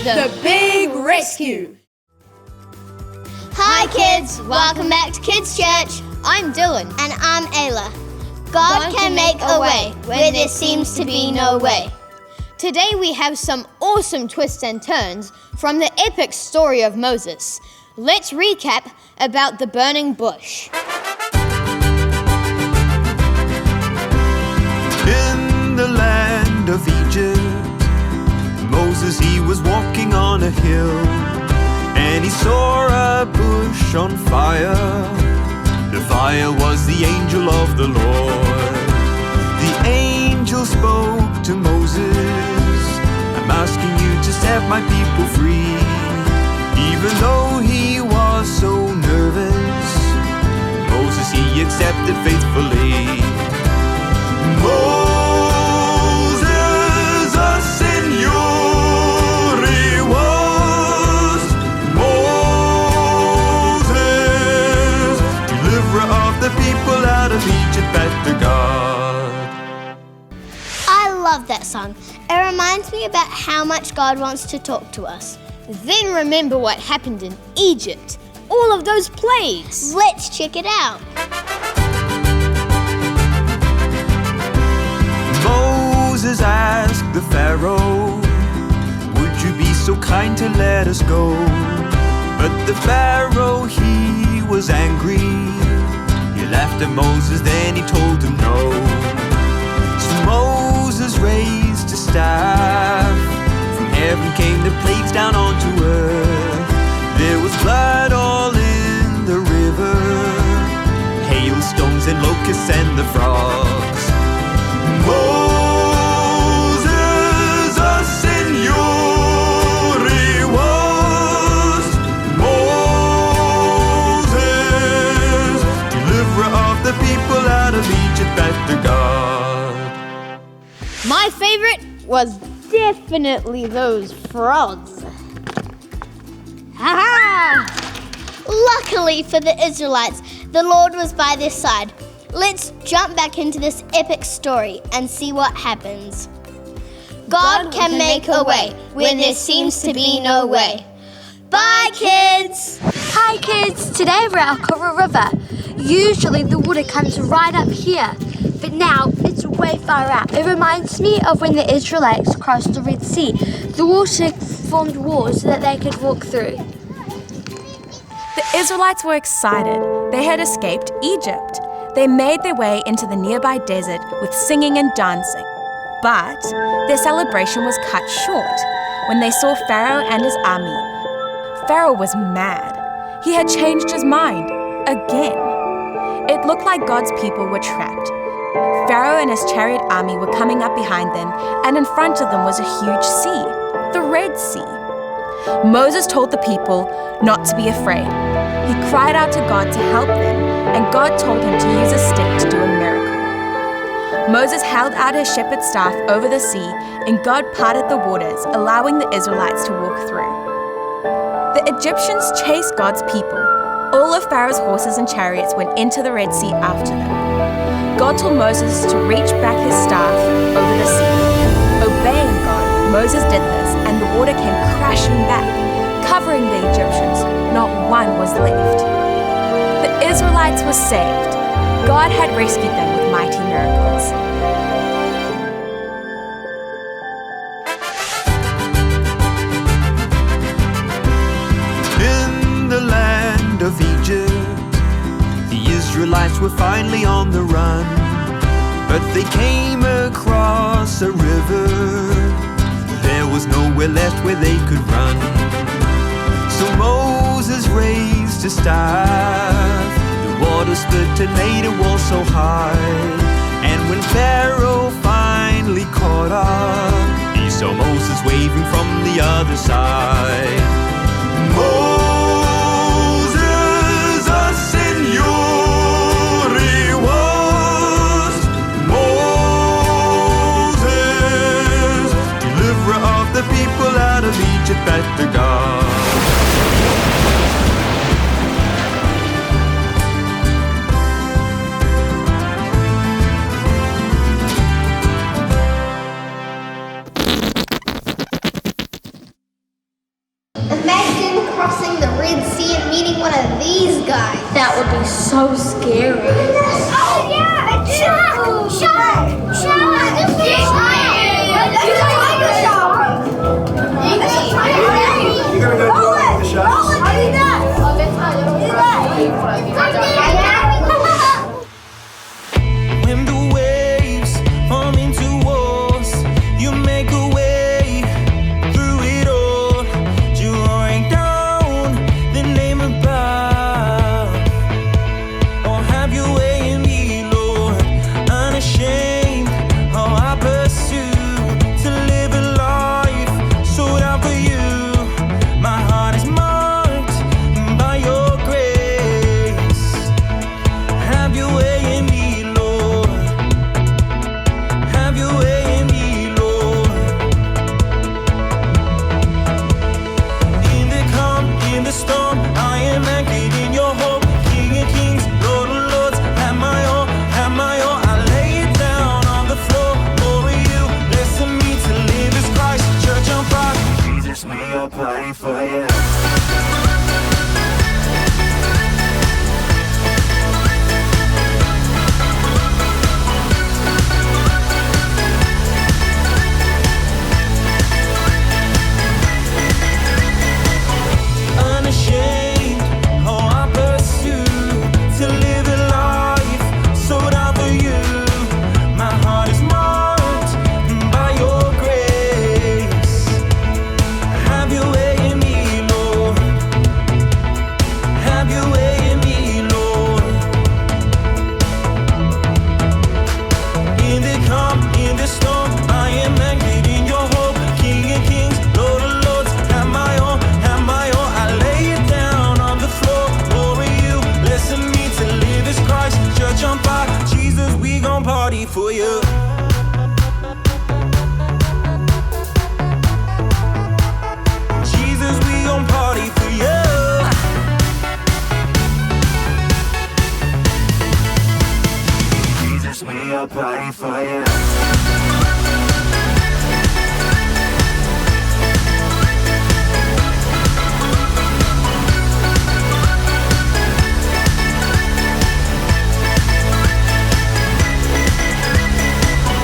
The Big Rescue. Hi kids, welcome back to Kids Church. I'm Dylan. And I'm Ayla. God can make a way where there seems to be no way. Today we have some awesome twists and turns from the epic story of Moses. Let's recap about the burning bush. In the land of Egypt, Moses, he was walking on a hill, and he saw a bush on fire. The fire was the angel of the Lord. The angel spoke to Moses, I'm asking you to set my people free. Even though he was so nervous, Moses, he accepted faithfully. Moses, a Senor, he was Moses, deliverer of the people out of Egypt back to God. I love that song. It reminds me about how much God wants to talk to us. Then remember what happened in Egypt. All of those plagues. Let's check it out. Moses asked the Pharaoh, would you be so kind to let us go? But the Pharaoh, he was angry. He laughed at Moses, then he told him no. So Moses raised a staff. From heaven came the plagues down onto earth. There was blood all in the river, hailstones and locusts and the frogs. Moses, a Senor, he was Moses, deliverer of the people out of Egypt back to God. My favorite was definitely those frogs. Ha-ha! Luckily for the Israelites, the Lord was by their side. Let's jump back into this epic story and see what happens. God can make a way where there seems to be no way. Bye, kids! Hi kids, today we're at Kura River. Usually the water comes right up here, but now it's way far out. It reminds me of when the Israelites crossed the Red Sea. The water formed walls so that they could walk through. The Israelites were excited. They had escaped Egypt. They made their way into the nearby desert with singing and dancing. But their celebration was cut short when they saw Pharaoh and his army. Pharaoh was mad. He had changed his mind again. It looked like God's people were trapped. Pharaoh and his chariot army were coming up behind them, and in front of them was a huge sea, the Red Sea. Moses told the people not to be afraid. He cried out to God to help them, and God told him to use a stick to do a miracle. Moses held out his shepherd's staff over the sea, and God parted the waters, allowing the Israelites to walk through. The Egyptians chased God's people. All of Pharaoh's horses and chariots went into the Red Sea after them. God told Moses to reach back his staff over the sea. Obeying God, Moses did this, and the water came crashing back, covering the Egyptians. Not one was left. The Israelites were saved. God had rescued them with mighty miracles. In the land of Egypt, the Israelites were finally on the run, but they came across a river. There was nowhere left where they could run. So Moses raised a staff. The water split and made a wall so high. And when Pharaoh finally caught up, he saw Moses waving from the other side. Moses, a Senor, he was Moses, deliverer of the people out of Egypt back to God. crossing the Red Sea and meeting one of these guys. That would be so scary. Oh yeah, a shark! Shark! Shark! You're gonna go do it with the sharks? When the waves form into walls, you make a way through it all. Drawing down the name above. Oh, have your way in me, Lord. Unashamed, oh, I pursue to live a life sold out for you. My heart is marked by your grace. Have your way in me, Lord. Have your way in me, Lord. In the calm, in the storm, I am anchored in your hope. King of kings, Lord of lords, have my all, have my all. I lay it down on the floor for you. Listen me to live as Christ, church on fire. Jesus, we are praying for you. Unashamed, oh, I pursue to live a life sold out for you. My heart is marked by your grace. Have your way in me, Lord. Have your way in me, Lord. In the calm, in the storm, I am anchored in your hope. King of kings, Lord of lords, have my all, have my all. I lay it down on the floor for you. Listen me to live as Christ, church on fire. Jesus, we gon' party for you. Jesus, we gon' party for you. Jesus, we gon' party for you.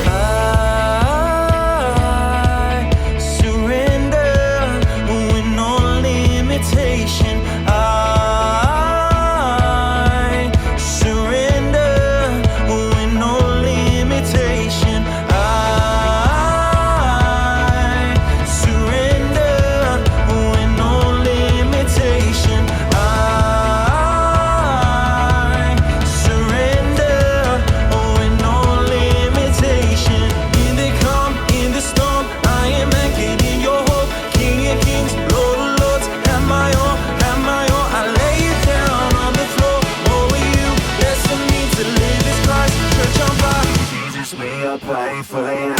I surrender with no limitation. I surrender with no limitation. I surrender with no limitation. I surrender with no limitation. In the calm, in the storm, I am anchored in your hope. King of kings, Lord of lords, have my all, have my all. I lay it down on the floor for you. Listen me to live as Christ, church on fire. Jesus, we are praying for you.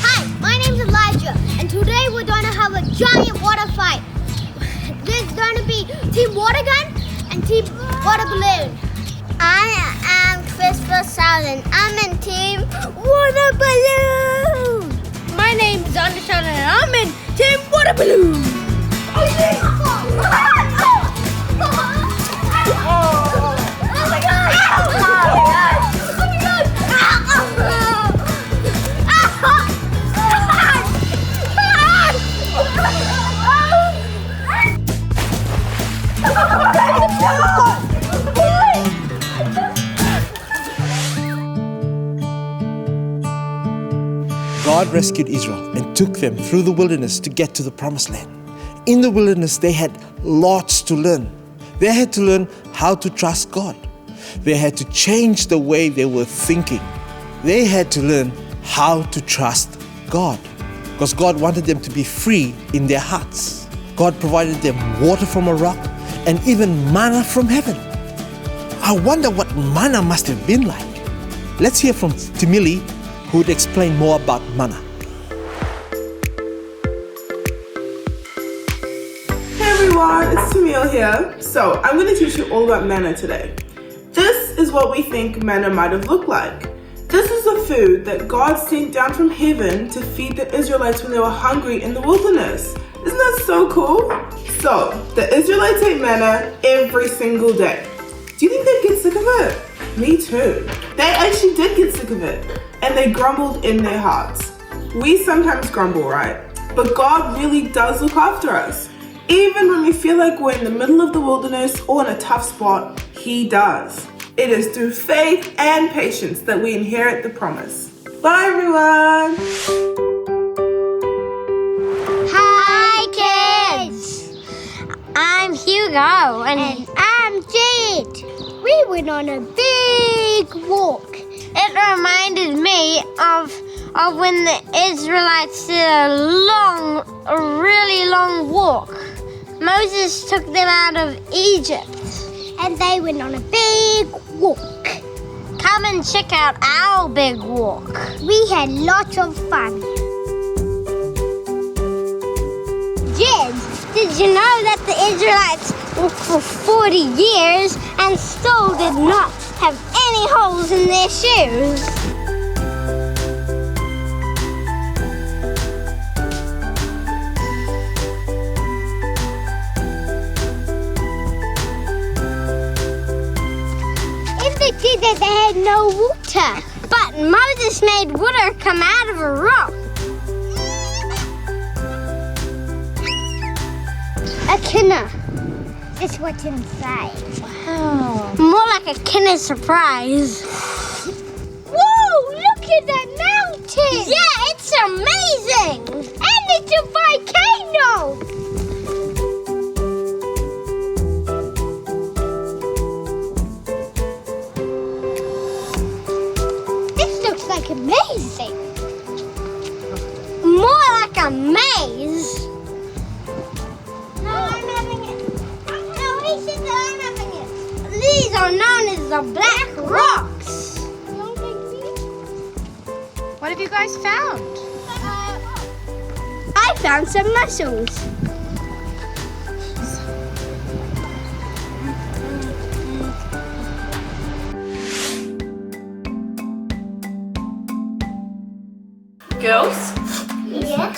Hi, my name's Elijah, and today we're going to have a giant water fight. There's going to be Team Water Gun and Team Water Balloon. I am Christopher Southern. I'm in Team Water Balloon. My name's Anderson, and I'm in Team Water Balloon. Oh my God! Oh my God! God rescued Israel and took them through the wilderness to get to the promised land. In the wilderness, they had lots to learn. They had to learn how to trust God. They had to change the way they were thinking. They had to learn how to trust God. Because God wanted them to be free in their hearts. God provided them water from a rock and even manna from heaven. I wonder what manna must have been like. Let's hear from Timili, who would explain more about manna. Hey everyone, it's Tamil here. So I'm going to teach you all about manna today. This is what we think manna might have looked like. This is the food that God sent down from heaven to feed the Israelites when they were hungry in the wilderness. Isn't that so cool? So, the Israelites ate manna every single day. Do you think they'd get sick of it? Me too. They actually did get sick of it, and they grumbled in their hearts. We sometimes grumble, right? But God really does look after us. Even when we feel like we're in the middle of the wilderness or in a tough spot, He does. It is through faith and patience that we inherit the promise. Bye everyone! Hi kids! I'm Hugo and I'm Jade. We went on a big walk. It reminded me of when the Israelites did a really long walk. Moses took them out of Egypt. And they went on a big walk. Come and check out our big walk. We had lots of fun. Jed, did you know that the Israelites walked for 40 years and still did not have any holes in their shoes? They did that, they had no water. But Moses made water come out of a rock. A kinna. That's what's inside. Wow. More like a kinna surprise. Whoa, look at that mountain. Yeah, it's amazing. And it's a volcano. Amazing. More like a maze. No, I'm having it. No, he said that I'm having it. These are known as the Black Rocks. What have you guys found? I found some mussels. Girls,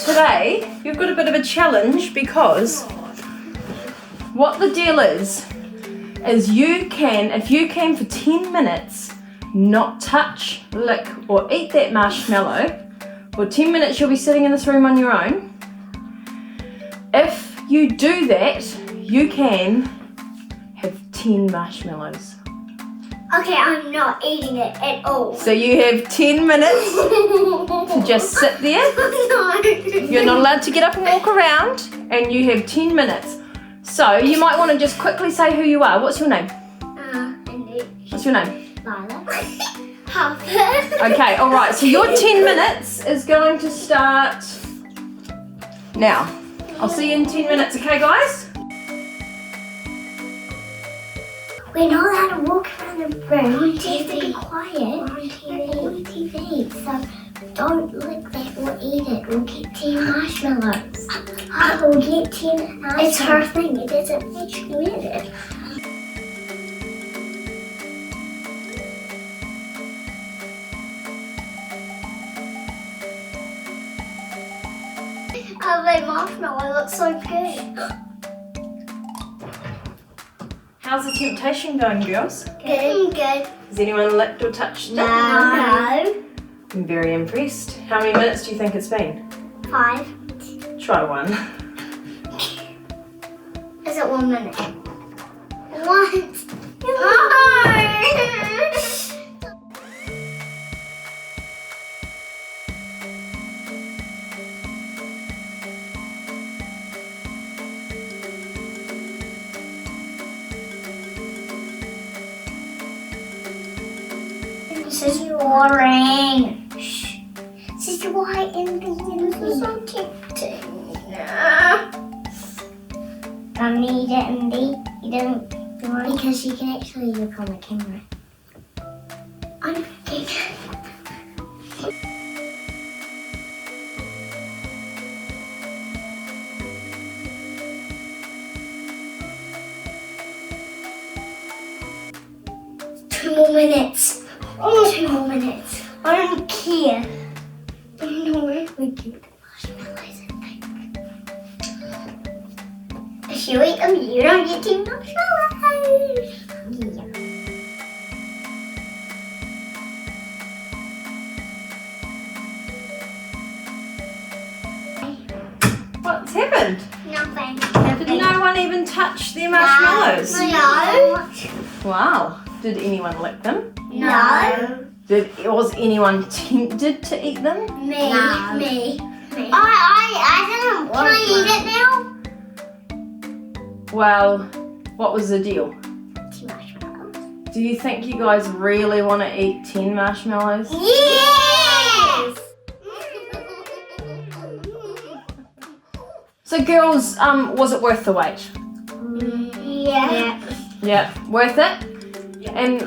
today you've got a bit of a challenge because what the deal is you can, if you can for 10 minutes, not touch, lick or eat that marshmallow. For 10 minutes you'll be sitting in this room on your own. If you do that, you can have 10 marshmallows. Okay, I'm not eating it at all. So you have 10 minutes to just sit there. No. You're not allowed to get up and walk around, and you have 10 minutes. So you might want to just quickly say who you are. What's your name? What's your name? Lila. Harper. Okay, all right. So your 10 minutes is going to start now. I'll see you in 10 minutes, okay, guys? We're not allowed to walk around the room. On TV. Be quiet. On TV. So don't lick that or eat it. We'll get 10 marshmallows. We'll get 10 marshmallows. It's her thing. It doesn't make you eat it. Oh, my marshmallow looks so good. How's the temptation going, girls? Good. Good. Has anyone licked or touched it? No. I'm very impressed. How many minutes do you think it's been? 5. Try one. Is it 1 minute? What? This is boring. Shh. She's white and this is so tempting. I need it, Andy. You don't want because she can actually look on the camera. I'm okay. 2 more minutes. 2 more minutes. I don't care. I don't know where we keep the marshmallows and things. If you eat them, you don't get 2 marshmallows. Yeah. What's happened? Nothing. Did no one even touch their marshmallows? No. Wow. Did anyone lick them? No. Was anyone tempted to eat them? Me. No. Me. I didn't want to. Can I eat it now? Well, what was the deal? 2 marshmallows. Do you think you guys really want to eat 10 marshmallows? Yes! So girls, was it worth the wait? Yeah. Yeah, worth it? And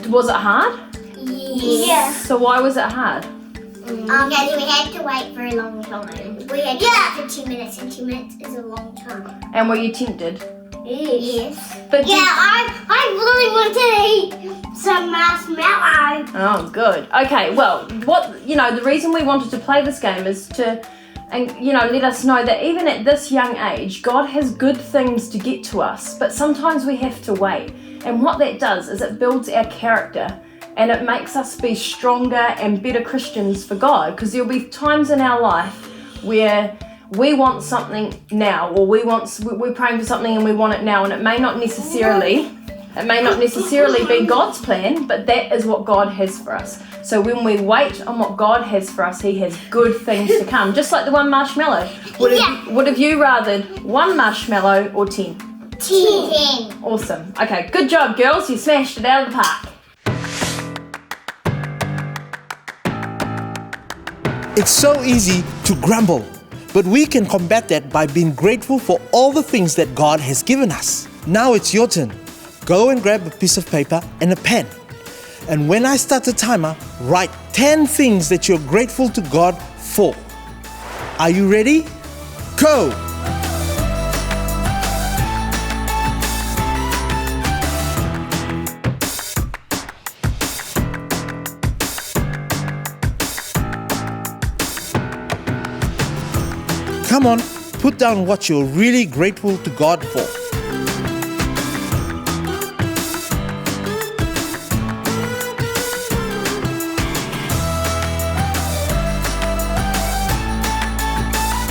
was it hard? Yeah. So why was it hard? Because we had to wait for a long time. We had to wait for 2 minutes, and 2 minutes is a long time. And were you tempted? Yes. But I really want to eat some marshmallows. Oh, good. Okay, well, the reason we wanted to play this game is to, let us know that even at this young age, God has good things to get to us, but sometimes we have to wait. And what that does is it builds our character and it makes us be stronger and better Christians for God, because there'll be times in our life where we want something now, or we're praying for something and we want it now, and it may not necessarily be God's plan, but that is what God has for us. So when we wait on what God has for us, He has good things to come. Just like the 1 marshmallow. Would have you rathered 1 marshmallow or 10? 10. Awesome. Okay, good job, girls. You smashed it out of the park. It's so easy to grumble, but we can combat that by being grateful for all the things that God has given us. Now it's your turn. Go and grab a piece of paper and a pen. And when I start the timer, write 10 things that you're grateful to God for. Are you ready? Go! Come on, put down what you're really grateful to God for.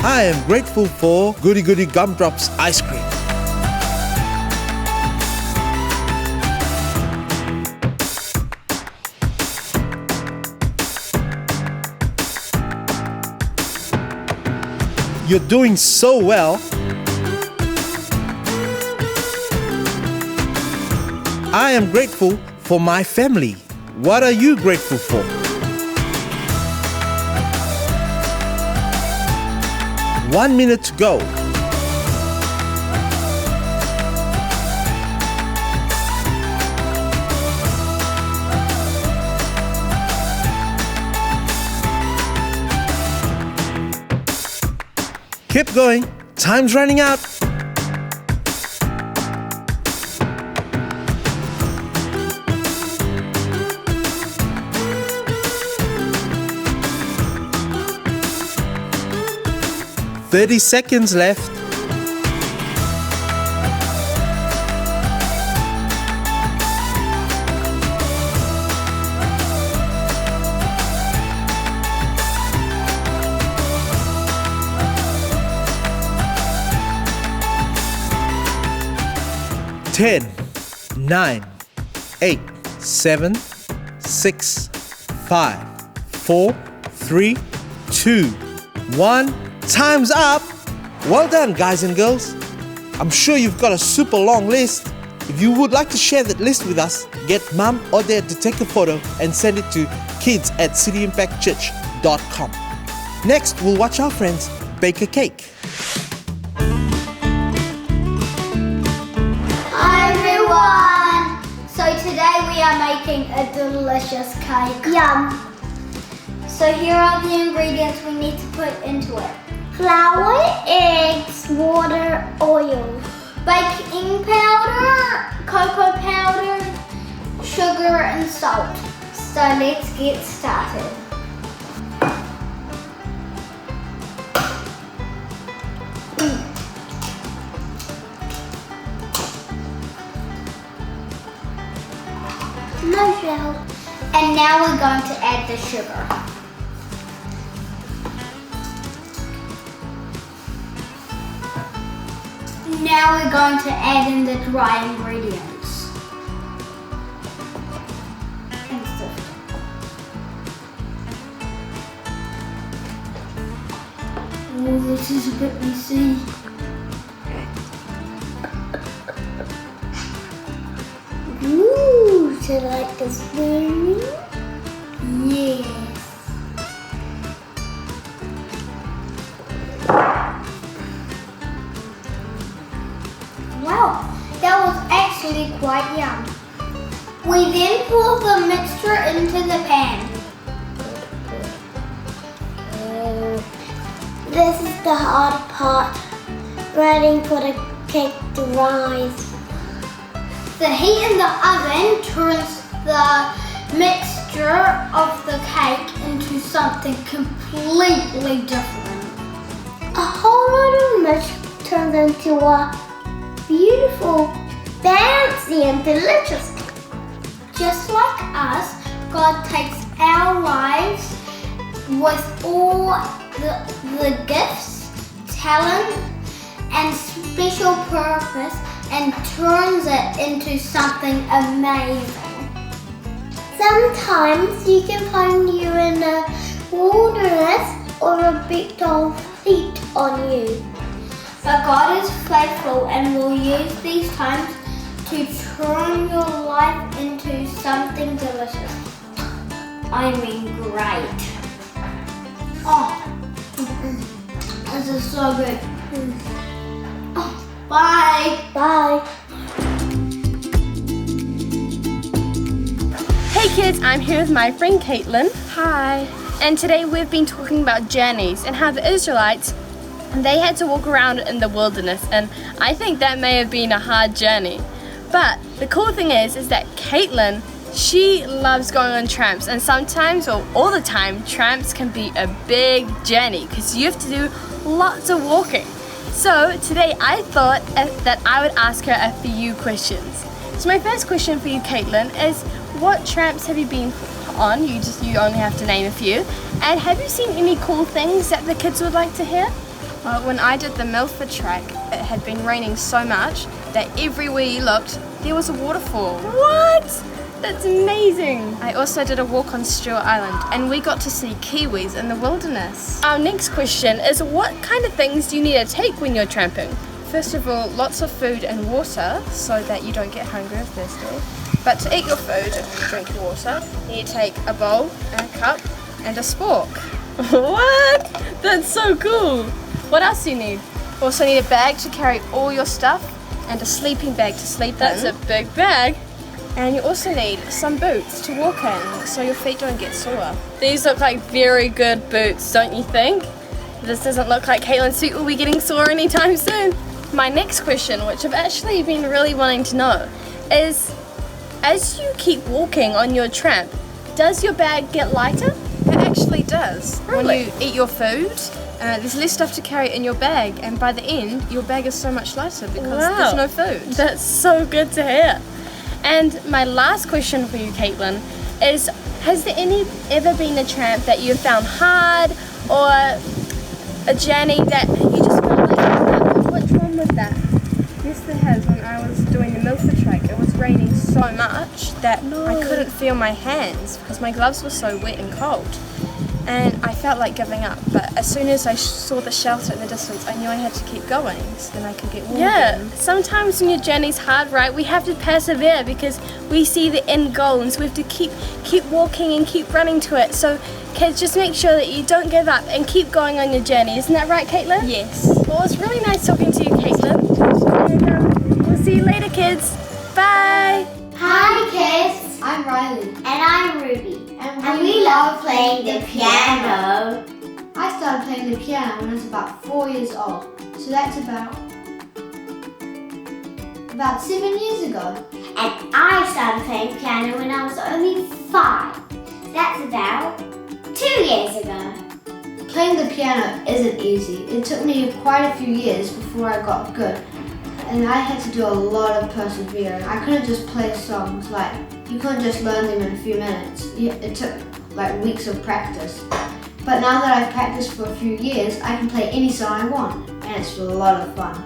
I am grateful for Goody Goody Gumdrops ice cream. You're doing so well. I am grateful for my family. What are you grateful for? One minute to go. Keep going. Time's running out. "30 seconds left. Ten, 9, 8, 7, 6, 5, 4, 3, 2, 1. Time's up! Well done, guys and girls. I'm sure you've got a super long list. If you would like to share that list with us, get mum or dad to take a photo and send it to kids@cityimpactchurch.com. Next, we'll watch our friends bake a cake. Hi everyone! So today we are making a delicious cake. Yum! So here are the ingredients we need to put into it. Flour, eggs, water, oil, baking powder, cocoa powder, sugar and salt. So let's get started. No shell. And now we're going to add the sugar. Now we're going to add in the dry ingredients. And sift. Oh, this is a bit messy. Ooh, do you like the spoon? Yes. Wow, that was actually quite yum. We then pour the mixture into the pan. This is the hard part, waiting for the cake to rise. The heat in the oven turns the mixture of the cake into something completely different. A whole lot of mix turns into a beautiful, fancy and delicious cake. Just like us, God takes our lives with all the gifts, talent and special purpose and turns it into something amazing. Sometimes you can find you in a wilderness or a bit of heat on you. But God is faithful and will use these times to turn your life into something delicious. I mean great. Oh, this is so good. Oh, bye. Bye. Hey kids, I'm here with my friend Caitlin. Hi. And today we've been talking about journeys and how the Israelites, they had to walk around in the wilderness, and I think that may have been a hard journey. But the cool thing is that Caitlin, she loves going on tramps, and sometimes, or all the time, tramps can be a big journey because you have to do lots of walking. So today I thought that I would ask her a few questions. So my first question for you, Caitlin, is what tramps have you been on? You only have to name a few. And have you seen any cool things that the kids would like to hear? Well, when I did the Milford trek, it had been raining so much that everywhere you looked, there was a waterfall. What? That's amazing. I also did a walk on Stewart Island, and we got to see kiwis in the wilderness. Our next question is what kind of things do you need to take when you're tramping? First of all, lots of food and water so that you don't get hungry or thirsty. But to eat your food and drink your water, you need to take a bowl, and a cup, and a spork. What? That's so cool. What else do you need? You also need a bag to carry all your stuff and a sleeping bag to sleep That's in. a big bag. And you also need some boots to walk in so your feet don't get sore. These look like very good boots, don't you think? This doesn't look like Caitlin's feet will be getting sore anytime soon. My next question, which I've actually been really wanting to know, is as you keep walking on your tramp, does your bag get lighter? It actually does. Really? When you eat your food, there's less stuff to carry in your bag, and by the end, your bag is so much lighter because there's no food. That's so good to hear. And my last question for you, Caitlin, is has there ever been a tramp that you found hard or a journey that you just felt like, which one was that? Yes, there has. When I was doing the Milford trek, it was raining so much that I couldn't feel my hands because my gloves were so wet and cold. and I felt like giving up. But as soon as I saw the shelter in the distance, I knew I had to keep going so then I could get warm. Yeah, sometimes when your journey's hard, right, we have to persevere because we see the end goal, and so we have to keep walking and keep running to it. So kids, just make sure that you don't give up and keep going on your journey. Isn't that right, Caitlin? Yes. Well, it's really nice talking to you, Caitlin. And we'll see you later, kids. Bye. Hi kids, I'm Riley. and I'm Ruby, and we love playing the piano. I started playing the piano when I was about 4 years old. So that's about 7 years ago. And I started playing piano when I was only 5. That's about 2 years ago. Playing the piano isn't easy. It took me quite a few years before I got good. And I had to do a lot of persevering. I couldn't just play songs, like, you couldn't just learn them in a few minutes. It took like weeks of practice. But now that I've practiced for a few years, I can play any song I want, and it's a lot of fun.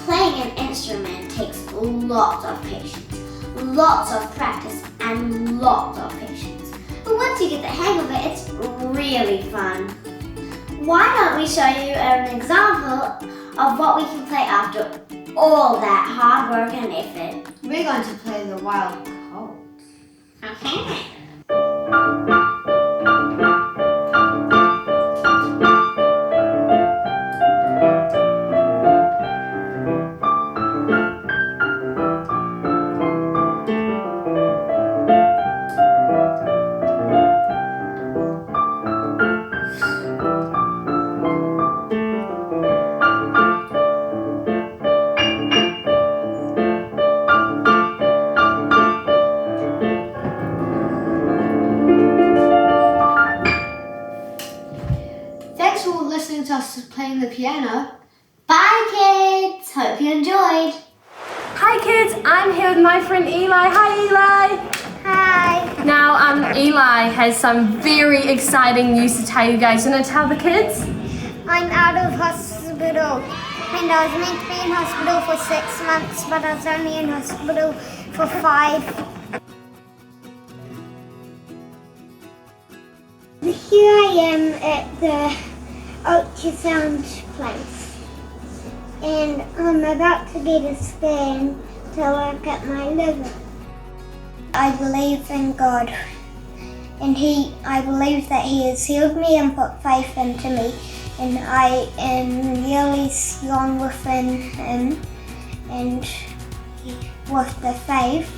Playing an instrument takes lots of patience, lots of practice, and lots of patience. But once you get the hang of it, it's really fun. Why don't we show you an example of what we can play after all that hard work and effort? We're going to play the Wild Colts. Okay. Thanks for listening to us playing the piano. Bye kids, hope you enjoyed. Hi kids, I'm here with my friend Eli. Hi Eli. Hi. Now Eli has some very exciting news to tell you guys. You want to tell the kids? I'm out of hospital, and I was meant to be in hospital for 6 months, but I was only in hospital for 5. Here I am at the ultrasound place, and I'm about to get a scan to look at my liver. I believe in God, and I believe that He has healed me and put faith into me, and I am really strong within Him and with the faith,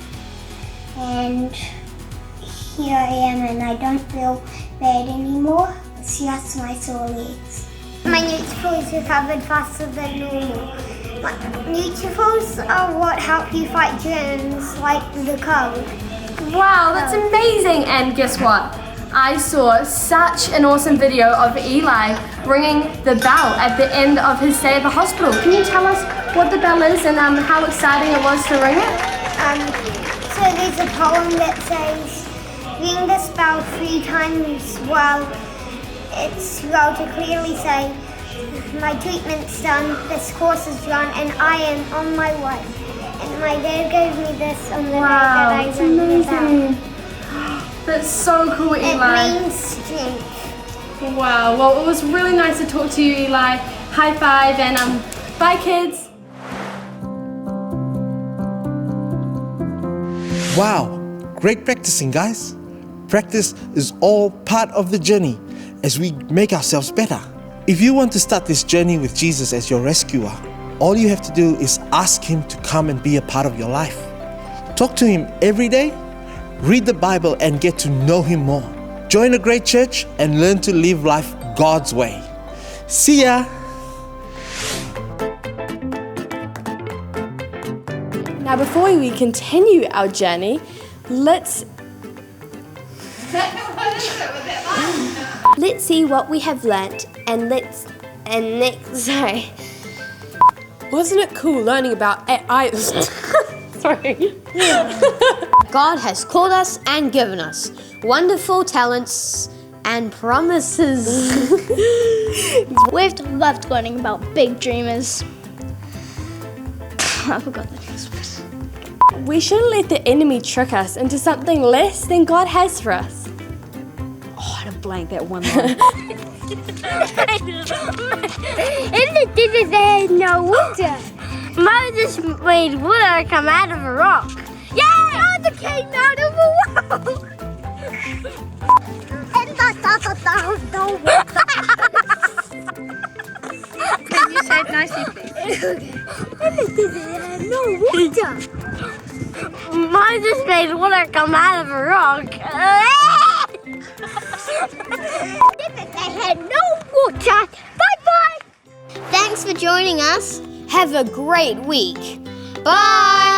and here I am, and I don't feel bad anymore. It's just my sore legs. My neutrophils recovered faster than normal. Neutrophils are what help you fight germs like the cold. Wow, that's amazing. And guess what? I saw such an awesome video of Eli ringing the bell at the end of his stay at the hospital. Can you tell us what the bell is and how exciting it was to ring it? So there's a poem that says, ring this bell 3 times while it's well to clearly say, my treatment's done, this course is run, and I am on my way. And my dad gave me this on the day that I rang the bell. That's so cool, Eli. It means strength. Wow, well, it was really nice to talk to you, Eli. High five, and bye, kids. Wow, great practicing, guys. Practice is all part of the journey as we make ourselves better. If you want to start this journey with Jesus as your rescuer, all you have to do is ask Him to come and be a part of your life. Talk to Him every day, read the Bible and get to know Him more. Join a great church and learn to live life God's way. See ya! Now, before we continue our journey, let's see what we have learnt sorry. Wasn't it cool learning about sorry. God has called us and given us wonderful talents and promises. We've loved learning about big dreamers. I forgot the next one. We shouldn't let the enemy trick us into something less than God has for us. Oh, God, a blank that one line. In the desert there is no water. Moses made water come out of a rock. Yay! Water came out of a rock. And the Can you say it nicely, please? In the desert there is no water. Moses made water come out of a rock. They had no water. Bye-bye. Thanks for joining us. Have a great week. Bye!